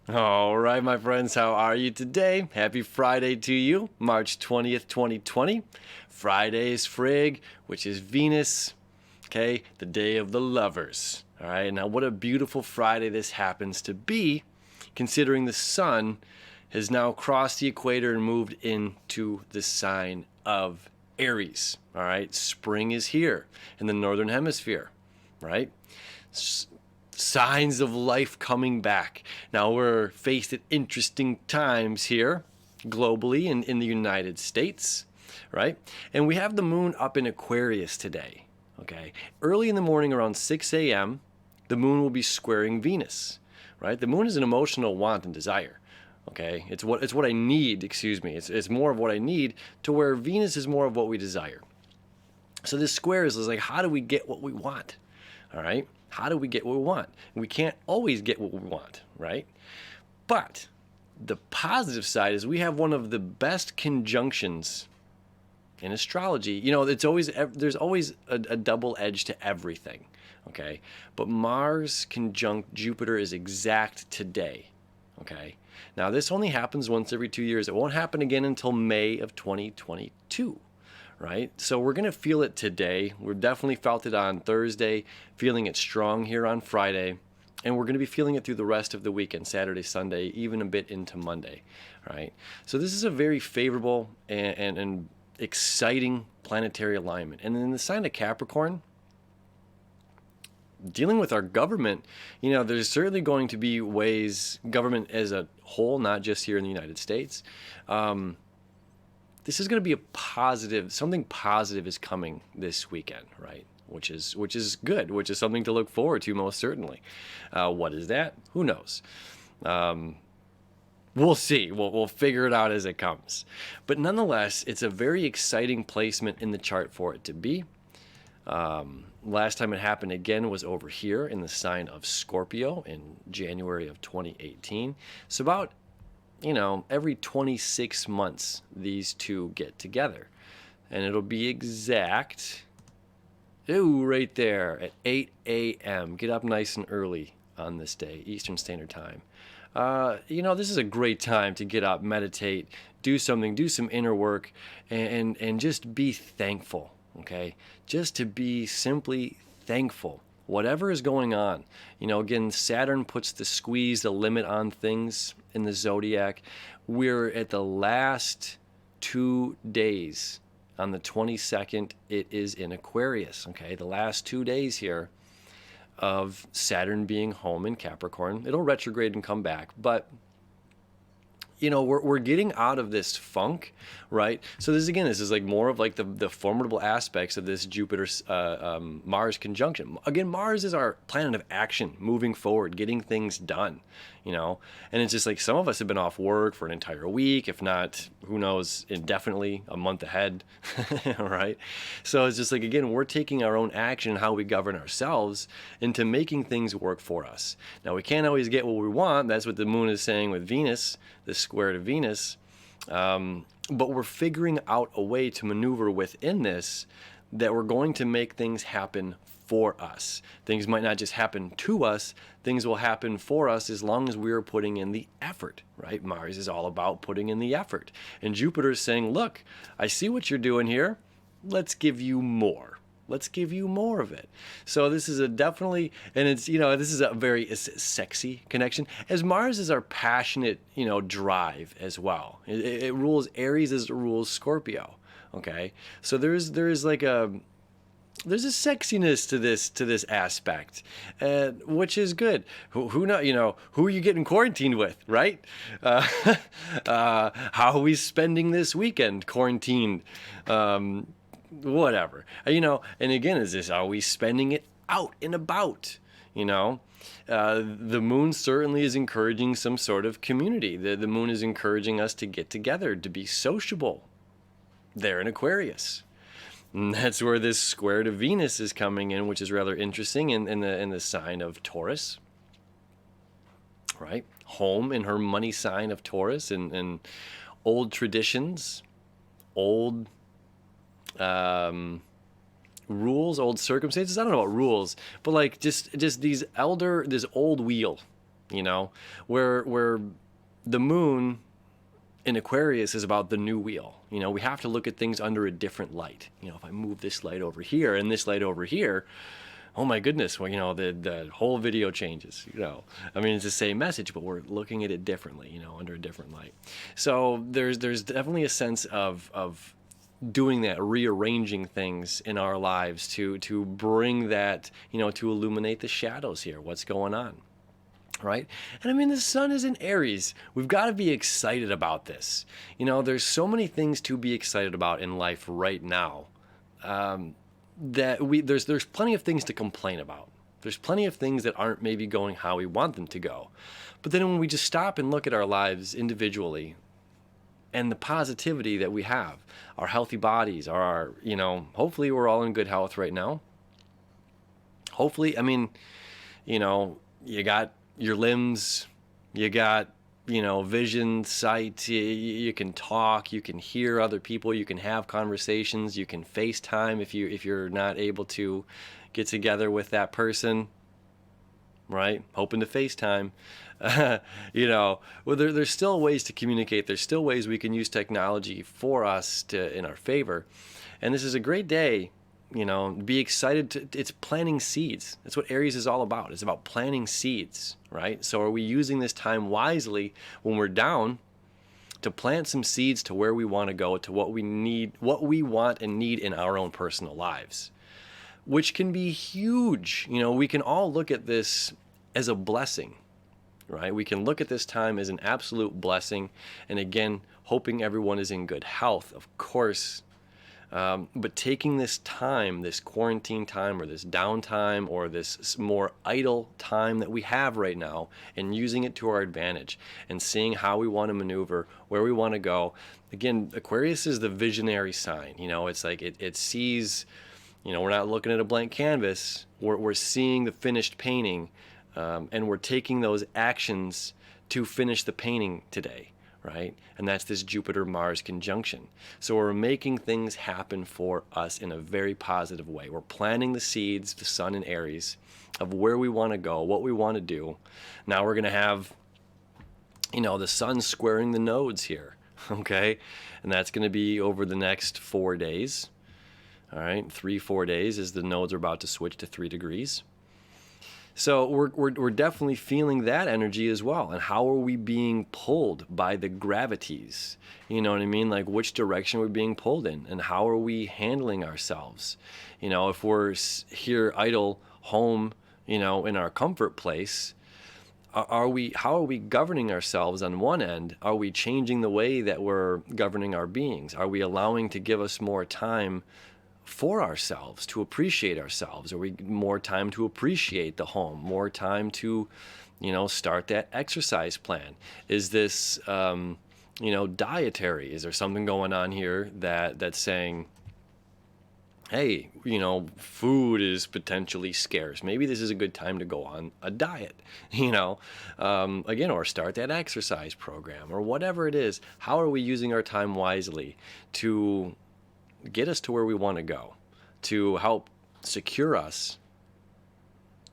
All right, my friends, how are you today? Happy Friday to you, March 20th, 2020. Friday's Frig, which is Venus, okay, the day of the lovers. All right, now what a beautiful Friday this happens to be, considering the sun has now crossed the equator and moved into the sign of Aries. All right, spring is here in the northern hemisphere, right? Signs of life coming back. Now we're faced at interesting times here globally and in the United States, right? And we have the moon up in Aquarius today, okay? Early in the morning around 6 a.m., the moon will be squaring Venus, right? The moon is an emotional want and desire. Okay, it's what I need. Excuse me. It's more of what I need, to where Venus is more of what we desire. So this square is like, how do we get what we want? All right, how do we get what we want? We can't always get what we want, right? But the positive side is we have one of the best conjunctions in astrology. You know, there's always a double edge to everything. Okay, but Mars conjunct Jupiter is exact today. Okay, now this only happens once every 2 years. It won't happen again until May of 2022, right? So we're going to feel it today. We've definitely felt it on Thursday, feeling it strong here on Friday, and we're going to be feeling it through the rest of the weekend, Saturday, Sunday, even a bit into Monday, right? So this is a very favorable and exciting planetary alignment. And in the sign of Capricorn, dealing with our government, you know, there's certainly going to be ways, government as a whole, not just here in the United States. This is going to be a positive, something positive is coming this weekend, right? Which is good, which is something to look forward to, most certainly. What is that? Who knows? We'll see. We'll figure it out as it comes. But nonetheless, it's a very exciting placement in the chart for it to be. Last time it happened again was over here in the sign of Scorpio in January of 2018. So about, you know, every 26 months, these two get together. And it'll be exact, right there at 8 a.m. Get up nice and early on this day, Eastern Standard Time. You know, this is a great time to get up, meditate, do something, do some inner work, and just be thankful. Okay, just to be simply thankful, whatever is going on. You know, again, Saturn puts the squeeze, the limit on things in the zodiac. We're at the last 2 days. On the 22nd, it is in Aquarius. Okay, the last 2 days here of Saturn being home in Capricorn. It'll retrograde and come back, but you know, we're getting out of this funk, right? So this is like more of like the formidable aspects of this Jupiter Mars conjunction. Again, Mars is our planet of action, moving forward, getting things done, you know. And it's just like some of us have been off work for an entire week, if not, who knows, indefinitely, a month ahead, right? So it's just like, again, we're taking our own action and how we govern ourselves into making things work for us. Now, we can't always get what we want. That's what the moon is saying with Venus, the square to Venus, but we're figuring out a way to maneuver within this that we're going to make things happen for us. Things might not just happen to us, things will happen for us as long as we are putting in the effort, right? Mars is all about putting in the effort. And Jupiter is saying, look, I see what you're doing here. Let's give you more. Let's give you more of it. So this is a definitely, and it's, you know, this is a very sexy connection, as Mars is our passionate, you know, drive as well. It rules Aries as it rules Scorpio. Okay, so there's like there's a sexiness to this aspect, which is good. Who know, you know, who are you getting quarantined with, right? How are we spending this weekend quarantined? Whatever, you know. And again, are we spending it out and about? You know, the moon certainly is encouraging some sort of community. The moon is encouraging us to get together, to be sociable. There in Aquarius. And that's where this square to Venus is coming in, which is rather interesting in the sign of Taurus, right? Home in her money sign of Taurus, and old traditions, old rules, old circumstances. I don't know about rules, but like just this old wheel, where the moon in Aquarius is about the new wheel. We have to look at things under a different light. If I move this light over here and this light over here, oh my goodness, well, the whole video changes. I mean, it's the same message, but we're looking at it differently, under a different light. So there's definitely a sense of doing that, rearranging things in our lives to bring that, to illuminate the shadows here, what's going on. Right? And I mean, the sun is in Aries. We've got to be excited about this. There's so many things to be excited about in life right now, there's plenty of things to complain about. There's plenty of things that aren't maybe going how we want them to go. But then when we just stop and look at our lives individually and the positivity that we have, our healthy bodies, hopefully we're all in good health right now. Hopefully, I mean, you got your limbs, you got, vision, sight, you can talk, you can hear other people, you can have conversations, you can FaceTime if you're not able to get together with that person, right? Hoping to FaceTime. Well, there's still ways to communicate. There's still ways we can use technology for us in our favor. And this is a great day. Be excited it's planting seeds. That's what Aries is all about. It's about planting seeds, right? So are we using this time wisely when we're down to plant some seeds to where we want to go, to what we need, what we want and need in our own personal lives, which can be huge. We can all look at this as a blessing, right? We can look at this time as an absolute blessing. And again, hoping everyone is in good health, of course. But taking this time, this quarantine time or this downtime or this more idle time that we have right now and using it to our advantage and seeing how we want to maneuver, where we want to go. Again, Aquarius is the visionary sign. It's like it sees, we're not looking at a blank canvas. We're seeing the finished painting, and we're taking those actions to finish the painting today. Right? And that's this Jupiter-Mars conjunction. So we're making things happen for us in a very positive way. We're planting the seeds, the sun in Aries, of where we want to go, what we want to do. Now we're going to have, the sun squaring the nodes here, okay? And that's going to be over the next 4 days. All right, 3-4 days as the nodes are about to switch to 3 degrees. So we're definitely feeling that energy as well. And how are we being pulled by the gravities? You know what I mean? Like which direction we're being pulled in, and how are we handling ourselves? If we're here idle, home, in our comfort place, how are we governing ourselves on one end? Are we changing the way that we're governing our beings? Are we allowing to give us more time for ourselves, to appreciate ourselves? Are we more time to appreciate the home, more time to, start that exercise plan? Is this, dietary? Is there something going on here that's saying, hey, food is potentially scarce. Maybe this is a good time to go on a diet, again, or start that exercise program or whatever it is. How are we using our time wisely to get us to where we want to go, to help secure us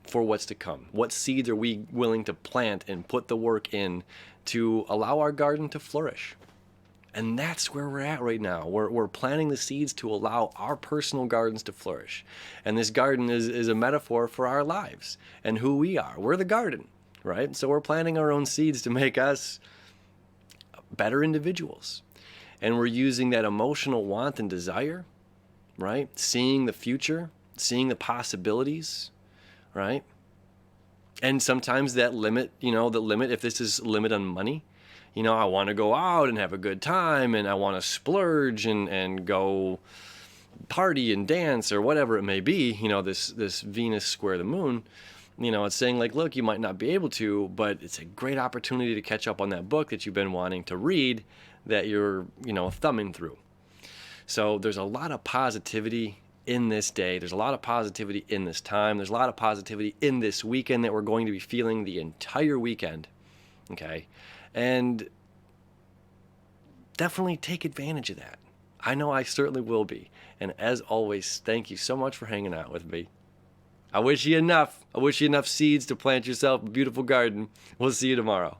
for what's to come? What seeds are we willing to plant and put the work in to allow our garden to flourish? And that's where we're at right now. We're planting the seeds to allow our personal gardens to flourish. And this garden is a metaphor for our lives and who we are. We're the garden, right? So we're planting our own seeds to make us better individuals. And we're using that emotional want and desire, right? Seeing the future, seeing the possibilities, right? And sometimes that limit, if this is limit on money, I want to go out and have a good time and I want to splurge and go party and dance or whatever it may be, this Venus square the moon, it's saying like, look, you might not be able to, but it's a great opportunity to catch up on that book that you've been wanting to read that you're, thumbing through. So there's a lot of positivity in this day. There's a lot of positivity in this time. There's a lot of positivity in this weekend that we're going to be feeling the entire weekend. Okay. And definitely take advantage of that. I know I certainly will be. And as always, thank you so much for hanging out with me. I wish you enough. I wish you enough seeds to plant yourself a beautiful garden. We'll see you tomorrow.